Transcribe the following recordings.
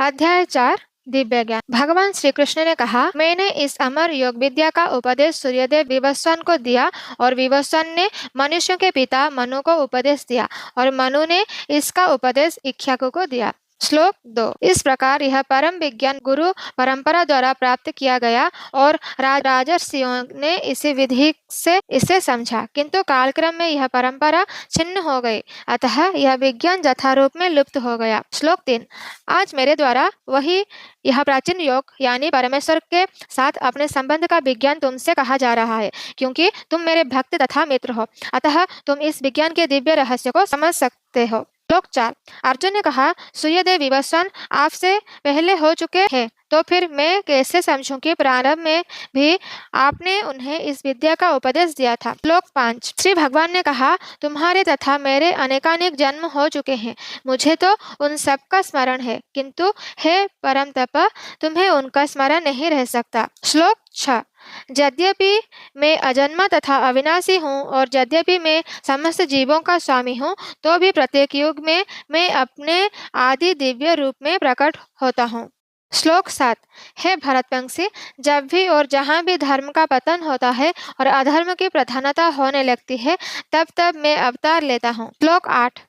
अध्याय 4 दिव्य ज्ञान। भगवान श्री कृष्ण ने कहा, मैंने इस अमर योग विद्या का उपदेश सूर्यदेव विवस्वान को दिया और विवस्वान ने मनुष्यों के पिता मनु को उपदेश दिया और मनु ने इसका उपदेश इक्ष्वाकु को दिया। श्लोक 2। इस प्रकार यह परम विज्ञान गुरु परंपरा द्वारा प्राप्त किया गया और राजर्षियों ने इसी विधि से इसे समझा, किंतु कालक्रम में यह परंपरा छिन्न हो गई, अतः यह विज्ञान यथारूप में लुप्त हो गया। श्लोक 3। आज मेरे द्वारा वही यह प्राचीन योग यानी परमेश्वर के साथ अपने संबंध का विज्ञान तुमसे कहा जा रहा है, क्योंकि तुम मेरे भक्त तथा मित्र हो, अतः तुम इस विज्ञान के दिव्य रहस्य को समझ सकते हो। श्लोक 4। अर्जुन ने कहा, सूर्यदेव विवस्वान आपसे पहले हो चुके हैं, तो फिर मैं कैसे समझूं कि प्रारंभ में भी आपने उन्हें इस विद्या का उपदेश दिया था। श्लोक 5। श्री भगवान ने कहा, तुम्हारे तथा मेरे अनेकानेक जन्म हो चुके हैं, मुझे तो उन सब का स्मरण है, किंतु हे परम तप, तुम्हें उनका स्मरण नहीं रह सकता। श्लोक 6। यद्यपि मैं अजन्मा तथा अविनाशी हूँ और यद्यपि मैं समस्त जीवों का स्वामी हूँ, तो भी प्रत्येक युग में मैं अपने आदि दिव्य रूप में प्रकट होता हूँ। श्लोक 7। हे भरतवंशी, जब भी और जहाँ भी धर्म का पतन होता है और अधर्म की प्रधानता होने लगती है, तब तब मैं अवतार लेता हूँ। श्लोक 8।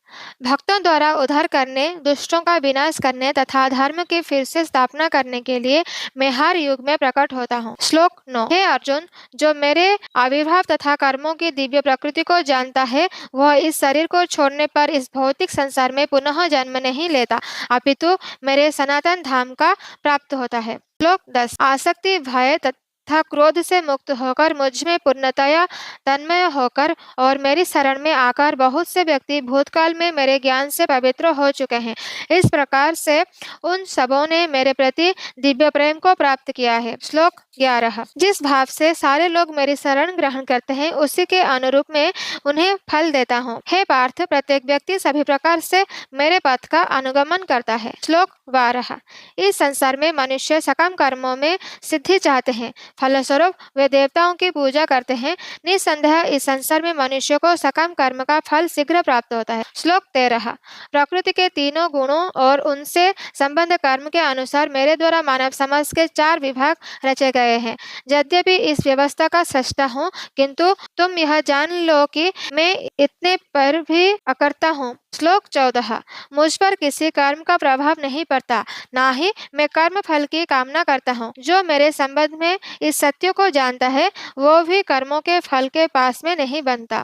भक्तों द्वारा उद्धार करने, दुष्टों का विनाश करने तथा धर्म की फिर से स्थापना करने के लिए मैं हर युग में प्रकट होता हूँ। श्लोक 9। हे अर्जुन, जो मेरे आविर्भाव तथा कर्मों की दिव्य प्रकृति को जानता है, वह इस शरीर को छोड़ने पर इस भौतिक संसार में पुनः जन्म नहीं लेता, अपितु मेरे सनातन धाम का प्राप्त होता है। श्लोक 10। आसक्ति, भय तथा क्रोध से मुक्त होकर मुझ में पूर्णतया तन्मय होकर और मेरी शरण में आकर बहुत से व्यक्ति भूतकाल में मेरे ज्ञान से पवित्र हो चुके हैं। इस प्रकार से उन सबों ने मेरे प्रति दिव्य प्रेम को प्राप्त किया है। श्लोक 11। जिस भाव से सारे लोग मेरी शरण ग्रहण करते हैं, उसी के अनुरूप में उन्हें फल देता हूँ। हे पार्थ, प्रत्येक व्यक्ति सभी प्रकार से मेरे पथ का अनुगमन करता है। श्लोक 12। इस संसार में मनुष्य सकाम कर्मों में सिद्धि चाहते हैं, फलस्वरूप वे देवताओं की पूजा करते हैं। निसंदेह इस संसार में मनुष्य को सकाम कर्म का फल शीघ्र प्राप्त होता है। श्लोक 13। प्रकृति के तीनों गुणों और उनसे संबंध कर्म के अनुसार मेरे द्वारा मानव समाज के 4 विभाग रचे गए हैं। यद्यपि इस व्यवस्था का सृष्टा हूँ, किंतु तुम यह जान लो कि मैं इतने पर भी अकर्ता हूँ। श्लोक 14। मुझ पर किसी कर्म का प्रभाव नहीं पड़ता, ना ही मैं कर्म फल की कामना करता हूँ। जो मेरे संबंध में इस सत्य को जानता है, वो भी कर्मों के फल के पास में नहीं बनता।